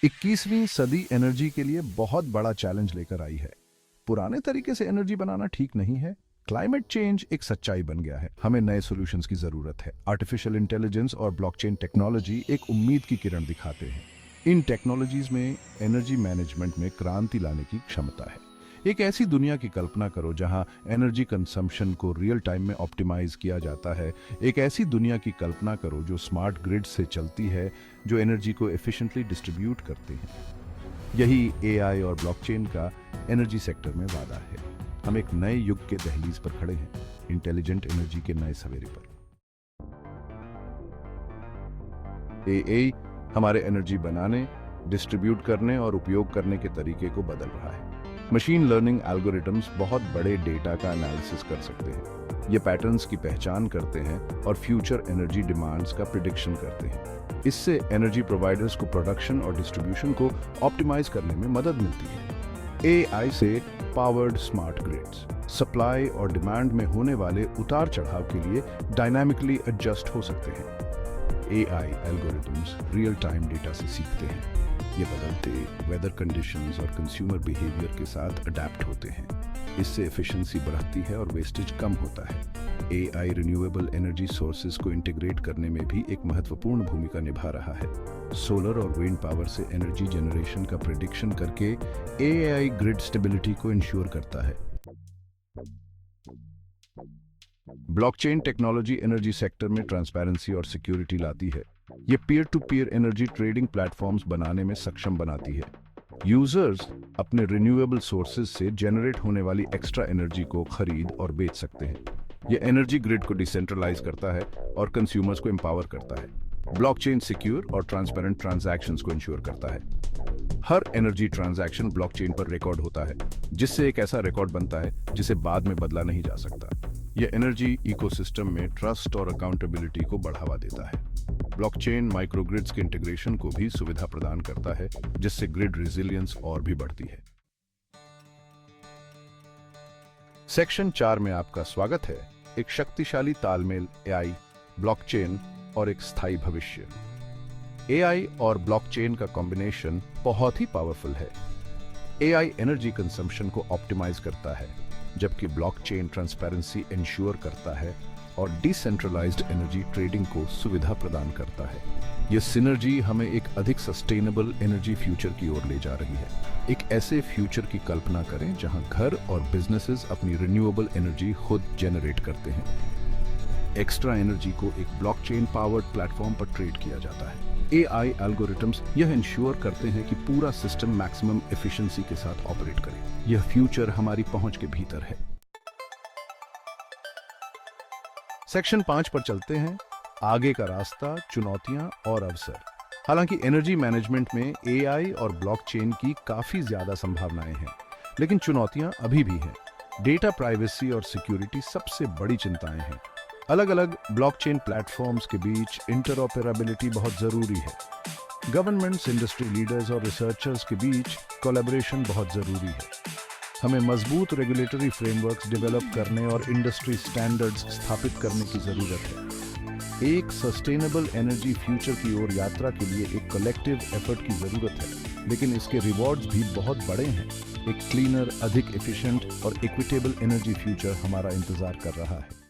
21वीं सदी एनर्जी के लिए बहुत बड़ा चैलेंज लेकर आई है। पुराने तरीके से एनर्जी बनाना ठीक नहीं है। क्लाइमेट चेंज एक सच्चाई बन गया है। हमें नए सॉल्यूशंस की जरूरत है। आर्टिफिशियल इंटेलिजेंस और ब्लॉकचेन टेक्नोलॉजी एक उम्मीद की किरण दिखाते हैं। इन टेक्नोलॉजीज में एनर्जी मैनेजमेंट में क्रांति लाने की क्षमता है। एक ऐसी दुनिया की कल्पना करो जहां एनर्जी कंजम्पशन को रियल टाइम में ऑप्टिमाइज किया जाता है। एक ऐसी दुनिया की कल्पना करो जो स्मार्ट ग्रिड से चलती है, जो एनर्जी को एफिशिएंटली डिस्ट्रीब्यूट करते हैं। यही एआई और ब्लॉकचेन का एनर्जी सेक्टर में वादा है। हम एक नए युग के दहलीज पर खड़े हैं, इंटेलिजेंट एनर्जी के नए सवेरे पर। एआई हमारे एनर्जी बनाने, डिस्ट्रीब्यूट करने और उपयोग करने के तरीके को बदल रहा है। मशीन लर्निंग एल्गोरिथम्स बहुत बड़े डेटा का एनालिसिस कर सकते हैं। ये पैटर्न्स की पहचान करते हैं और फ्यूचर एनर्जी डिमांड्स का प्रिडिक्शन करते हैं। इससे एनर्जी प्रोवाइडर्स को प्रोडक्शन और डिस्ट्रीब्यूशन को ऑप्टिमाइज करने में मदद मिलती है। एआई से पावर्ड स्मार्ट ग्रिड्स सप्लाई और डिमांड में होने वाले उतार चढ़ाव के लिए डायनामिकली एडजस्ट हो सकते हैं। AI algorithms real time data से सीखते हैं। ये बदलते वेदर कंडीशंस और कंज्यूमर बिहेवियर के साथ अडेप्ट होते हैं। इससे एफिशिएंसी बढ़ती है और वेस्टेज कम होता है। एआई रिन्यूएबल एनर्जी सोर्सेज को इंटीग्रेट करने में भी एक महत्वपूर्ण भूमिका निभा रहा है। सोलर और विंड पावर से एनर्जी जनरेशन का प्रेडिक्शन करके एआई ग्रिड स्टेबिलिटी को इंश्योर करता है। ब्लॉकचेन टेक्नोलॉजी एनर्जी सेक्टर में ट्रांसपेरेंसी और सिक्योरिटी लाती है। ये peer to peer energy trading platforms बनाने में सक्षम बनाती है। यूजर्स अपने रिन्यूएबल सोर्सेज से जनरेट होने वाली एक्स्ट्रा एनर्जी को खरीद और बेच सकते हैं। यह एनर्जी ग्रिड को डिसेंट्रलाइज करता है और कंज्यूमर्स को एम्पावर करता है। ब्लॉकचेन सिक्योर और ट्रांसपेरेंट ट्रांजैक्शंस को इंश्योर करता है। हर एनर्जी ट्रांजैक्शन ब्लॉकचेन पर रिकॉर्ड होता है, जिससे एक ऐसा रिकॉर्ड बनता है जिसे बाद में बदला नहीं जा सकता। यह एनर्जी इकोसिस्टम में ट्रस्ट और अकाउंटेबिलिटी को बढ़ावा देता है। ब्लॉकचेन माइक्रोग्रिड्स के इंटीग्रेशन को भी सुविधा प्रदान करता है, जिससे ग्रिड रेजिलियंस और भी बढ़ती है। सेक्शन 4 में आपका स्वागत है। एक शक्तिशाली तालमेल एआई, ब्लॉकचेन और एक स्थायी भविष्य। एआई और ब्लॉकचेन का कॉम्बिनेशन बहुत ही पावरफुल है। एआई एनर्जी कंजम्पशन को ऑप्टिमाइज करता है, जबकि ब्लॉकचेन ट्रांसपेरेंसी इंश्योर करता है और डिसेंट्रलाइज्ड एनर्जी ट्रेडिंग को सुविधा प्रदान करता है। यह सिनर्जी हमें एक अधिक सस्टेनेबल एनर्जी फ्यूचर की ओर ले जा रही है। एक ऐसे फ्यूचर की कल्पना करें जहां घर और बिजनेसेस अपनी रिन्यूएबल एनर्जी खुद जनरेट करते हैं। एक्स्ट्रा एनर्जी को एक ब्लॉकचेन पावर्ड प्लेटफॉर्म पर ट्रेड किया जाता है। एआई एल्गोरिथम्स यह इंश्योर करते हैं कि पूरा सिस्टम मैक्सिमम एफिशिएंसी के साथ ऑपरेट करे। यह फ्यूचर हमारी पहुंच के भीतर है। सेक्शन 5 पर चलते हैं। आगे का रास्ता, चुनौतियां और अवसर। हालांकि एनर्जी मैनेजमेंट में एआई और ब्लॉकचेन की काफी ज्यादा संभावनाएं हैं, लेकिन चुनौतियां अभी भी हैं। डेटा प्राइवेसी और सिक्योरिटी सबसे बड़ी चिंताएं हैं। अलग अलग ब्लॉकचेन प्लेटफॉर्म्स के बीच इंटरऑपरेबिलिटी बहुत जरूरी है। गवर्नमेंट्स, इंडस्ट्री लीडर्स और रिसर्चर्स के बीच कोलैबोरेशन बहुत जरूरी है। हमें मजबूत रेगुलेटरी फ्रेमवर्क्स डेवलप करने और इंडस्ट्री स्टैंडर्ड्स स्थापित करने की जरूरत है। एक सस्टेनेबल एनर्जी फ्यूचर की ओर यात्रा के लिए एक कलेक्टिव एफर्ट की जरूरत है, लेकिन इसके रिवॉर्ड्स भी बहुत बड़े हैं। एक क्लीनर, अधिक एफिशिएंट और इक्विटेबल एनर्जी फ्यूचर हमारा इंतजार कर रहा है।